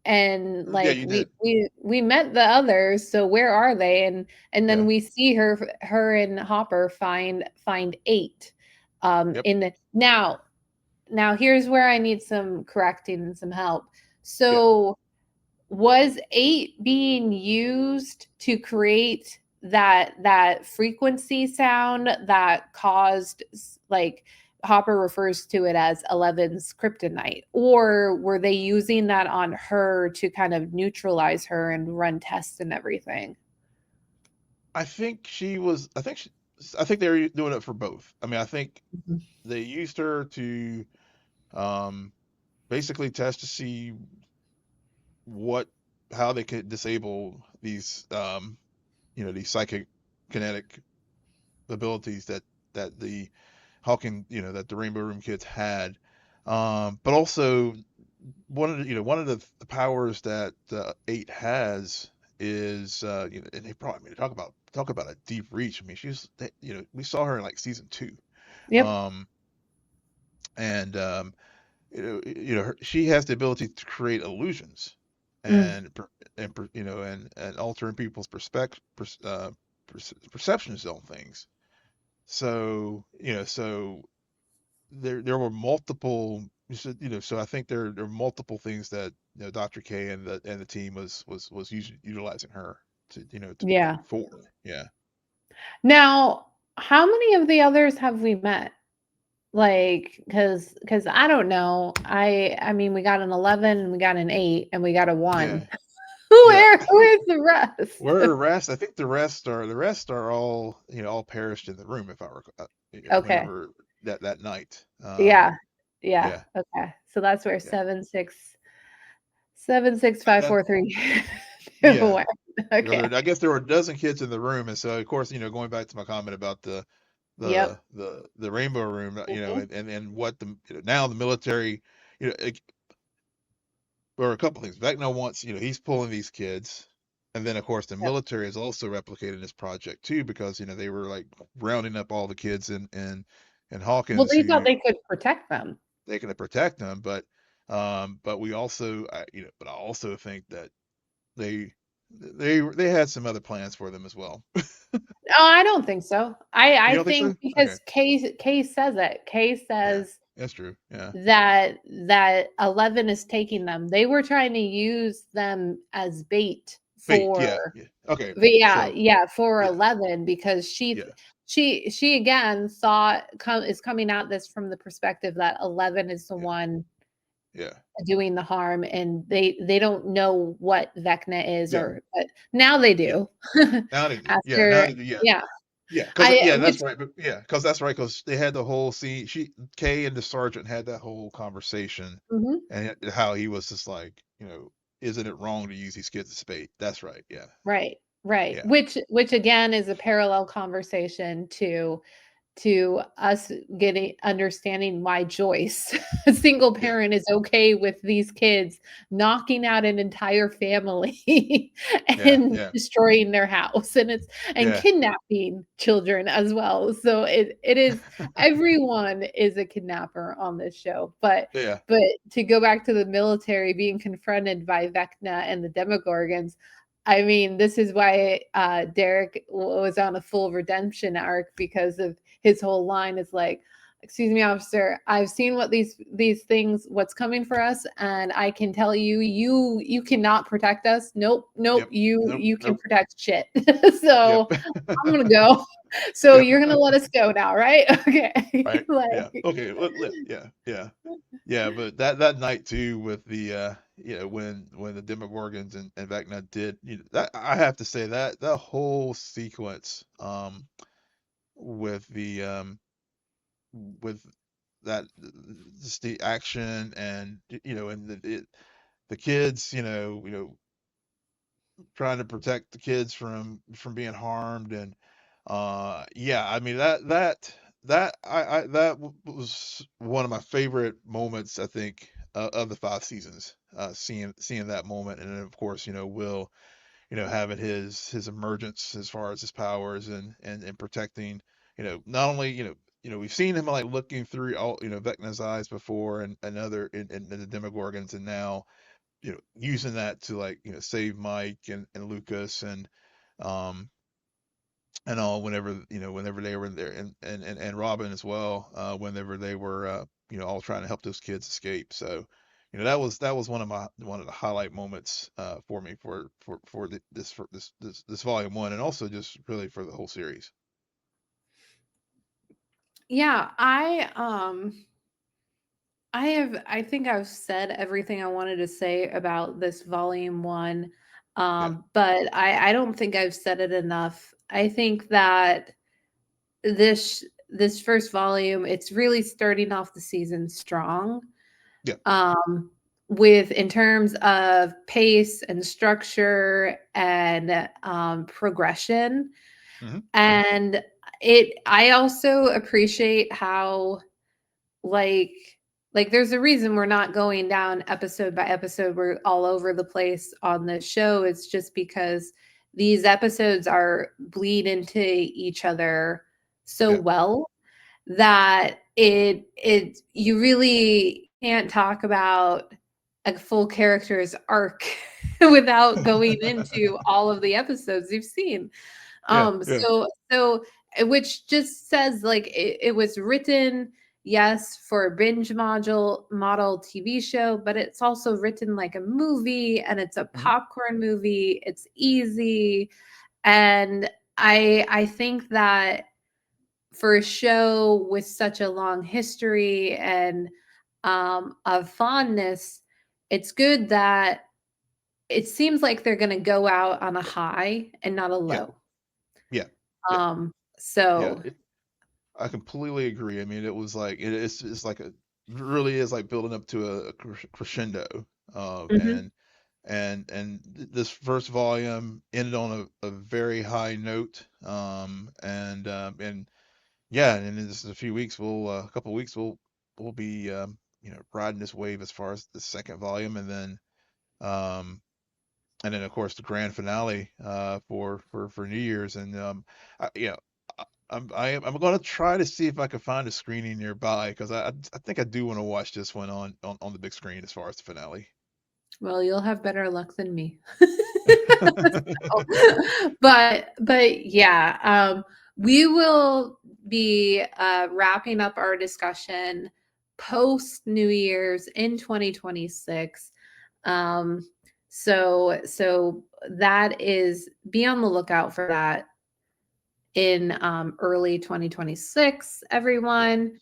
And Yeah, like you we did. we we met the others, so where are they? And then Yeah. we see her and Hopper find eight. Yep. In the now here's where I need some correcting and some help. Yeah. So was 8 being used to create that frequency sound that caused like Hopper refers to it as 11's kryptonite, or were they using that on her to kind of neutralize her and run tests and everything? I think she was. I think they were doing it for both. I mean, I think Mhm. they used her to um, basically test to see what how they could disable these these psychic kinetic abilities that the Hawking, that the Rainbow Room kids had. But also one of the powers that Eight has is and they probably, I mean, talk about a deep reach. I mean, we saw her in like season two, Yep. um, and she has the ability to create illusions Mm. and altering people's perceptions on things. So there were multiple. So I think there are multiple things that Dr. K and the team was utilizing her Yeah. for. Yeah. Now, how many of the others have we met? Like, because I don't know. I mean, we got an 11, and we got an 8, and we got a Yeah. 1. Yeah. Where's the rest? Where are the rest? I think the rest are all all perished in the room, if I recall. Okay. Whenever that night. Yeah. Yeah. Yeah. Okay. So that's where Yeah. 76543 Yeah. went. Because Okay. I guess there were a dozen kids in the room, and so of course, going back to my comment about the Yep. the the rainbow room, Mhm. and what now the military, it, or a couple things. Vecna wants, he's pulling these kids, and then of course the Yep. military has also replicated this project too, because they were like rounding up all the kids in Well, Hawkins they thought who they could protect them. they can protect them, but we also, but I also think that they they had some other plans for them as well. Oh, I don't think so. You I don't think so? think Okay. because Kay says it. Kay Yeah, says that's true. Yeah. that 11 is taking them. They were trying to use them as bait Fate. for Yeah. Yeah. Okay. but yeah, So yeah, for yeah. 11 because Yeah. she again is coming at this from the perspective that 11 is the Yeah. one Yeah. doing the harm, and they don't know what Vecna is, Yeah. or but now they Yeah. do. Now they do. Yeah. Now After they do. Yeah. yeah, Yeah. Because I yeah, which that's right. But yeah, because that's right. Because they had the whole scene. Kay and the sergeant had that whole conversation, mhm. and how he was just like, isn't it wrong to use these kids as bait? That's right. Yeah. Right, right. Yeah. Which again is a parallel conversation to us getting understanding why Joyce, a single Yeah. parent, is okay with these kids knocking out an entire family Yeah. and Yeah. destroying their house and Yeah. kidnapping children as well. So it is everyone is a kidnapper on this show. Yeah. But to go back to the military being confronted by Vecna and the Demogorgons, I mean, this is why Derek was on a full redemption arc because of his whole line is like, excuse me, officer, I've seen what these things, what's coming for us, and I can tell you, you cannot protect us. Nope, nope, Yep. you Nope. you can Nope. protect shit. Yep. So I'm gonna go. So Yep. you're gonna let us go now, right? Okay. Right. Yeah. Like, Okay. Yeah. Yeah. Yeah. But that night too, with the when the Demogorgons and Vecna did, that I have to say that the whole sequence with the with that just the action and and the kids trying to protect the kids from being harmed. And yeah, I mean that was one of my favorite moments, I think, of the 5 seasons, seeing that moment. And then of course Will having his emergence as far as his powers and protecting, not only we've seen him like looking through all Vecna's eyes before, and other in the Demogorgons, and now using that to like save Mike and Lucas um and all, whenever they were there, and Robin as well, whenever they were all trying to help those kids escape. So that was one of the highlight moments for me for this volume one, and also just really for the whole series. yeah, I think I've said everything I wanted to say about this volume one. Yeah. But I don't think I've said it enough. I think that this first volume, it's really starting off the season strong. Yeah. Um, with in terms of pace and structure and progression. Hmm. And I also appreciate how, like there's a reason we're not going down episode by episode. We're all over the place on this show. It's just because these episodes are bleed into each other so Yeah. well that it you really can't talk about a full character's arc without going into all of the episodes you've seen. Yeah. Yeah. Which just says, like, it was written, yes, for a binge model TV show, but it's also written like a movie, and it's a Hmm. popcorn movie. It's easy. And I think that for a show with such a long history and of fondness, it's good that it seems like they're going to go out on a high and not a Yeah. low. Yeah. Yeah. Yeah. So I completely agree. I mean, it was like it's like a really is like building up to a crescendo, uh, mhm. and this first volume ended on a very high note, and yeah, and in just a few weeks, a couple of weeks, we'll be riding this wave as far as the second volume, um, and then of course the grand finale for New Year's. And yeah, I'm gonna try to see if I can find a screening nearby, because I think I do want to watch this one on the big screen as far as the finale. Well, you'll have better luck than me. So, but yeah, we will be wrapping up our discussion post New Year's in 2026. Um, so that is, be on the lookout for that in early 2026, Yeah. everyone.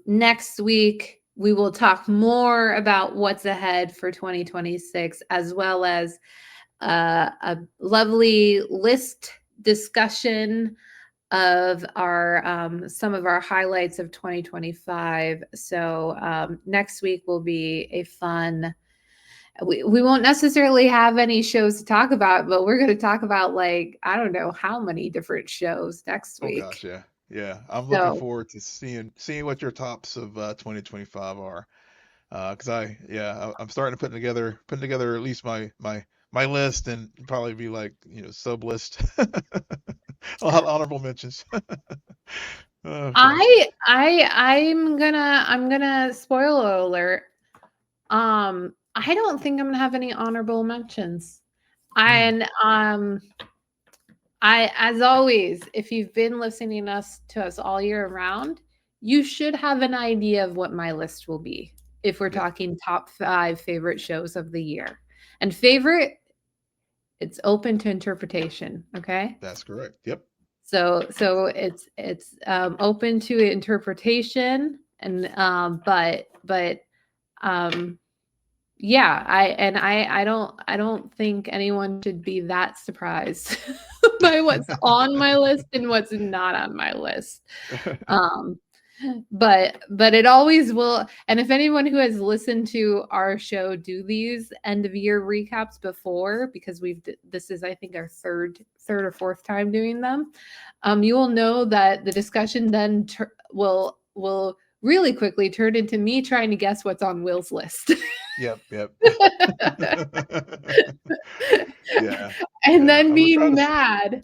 Next week, we will talk more about what's ahead for 2026, as well as a lovely list discussion of our some of our highlights of 2025. So next week will be a fun. We won't necessarily have any shows to talk about, but we're going to talk about, like, I don't know how many different shows next Oh gosh, week. yeah, yeah. I'm looking So forward to seeing what your tops of 2025 are. Because I'm starting to putting together at least my list, and probably be like sub list. I'll have honorable mentions. Oh gosh. I'm gonna spoiler alert. I don't think I'm gonna have any honorable mentions. Mm, And I, as always, if you've been listening to us all year round, you should have an idea of what my list will be if we're Yep, talking top 5 favorite shows of the year. And favorite, it's open to interpretation, okay? that's correct. Yep. So it's open to interpretation, and but um yeah, I don't think anyone should be that surprised by what's on my list and what's not on my list. Um, but it always will. And if anyone who has listened to our show do these end of year recaps before, because this is I think our third or fourth time doing them, you will know that the discussion then will really quickly turn into me trying to guess what's on Will's list. Yep, yep. Yeah, And yeah. then I'm gonna be try to. mad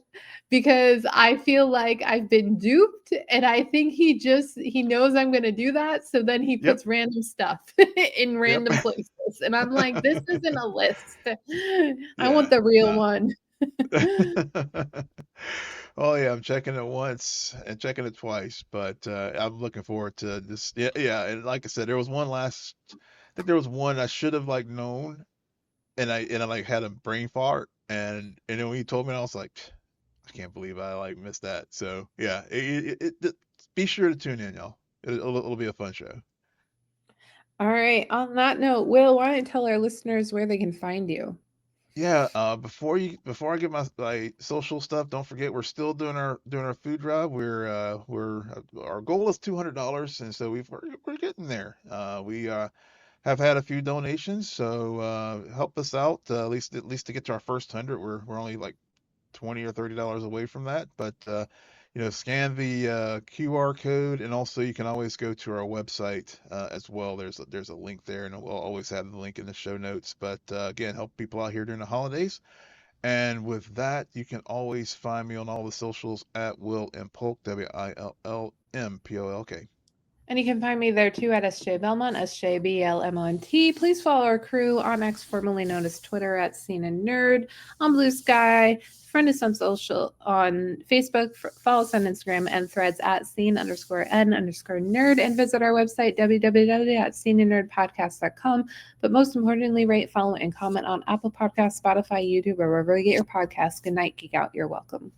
because I feel like I've been duped, and I think he knows I'm going to do that, so then he Yep, puts random stuff in yep. random places, and I'm like, this isn't a list. I want Yeah. the real Nah. one. Oh yeah, I'm checking it once and checking it twice, but I'm looking forward to this. Yeah, yeah. And like I said, there was one last. I think there was one I should have like known, and I like had a brain fart, and then when you told me, I was like, I can't believe I like missed that. So yeah, be sure to tune in, y'all. It'll be a fun show. All right. On that note, Will, why don't you tell our listeners where they can find you? Yeah, before I get my social stuff, don't forget we're still doing our food drive. Our goal is $200, and so we're getting there. We have had a few donations, so help us out at least to get to our first 100. We're only like $20 or $30 away from that, but scan the QR code, and also you can always go to our website as well. There's a link there, and we'll always have the link in the show notes. But again, help people out here during the holidays. And with that, you can always find me on all the socials at Will and Polk, WILLMPOLK. And you can find me there too at SJ Belmont, SJBLMONT. Please follow our crew on X, formerly known as Twitter, at Scene and Nerd, on Blue Sky. Friend us on social on Facebook. Follow us on Instagram and Threads at scene_n_nerd, and visit our website www.sceneandnerdpodcast.com. But most importantly, rate, follow, and comment on Apple Podcasts, Spotify, YouTube, or wherever you get your podcasts. Good night, geek out. You're welcome.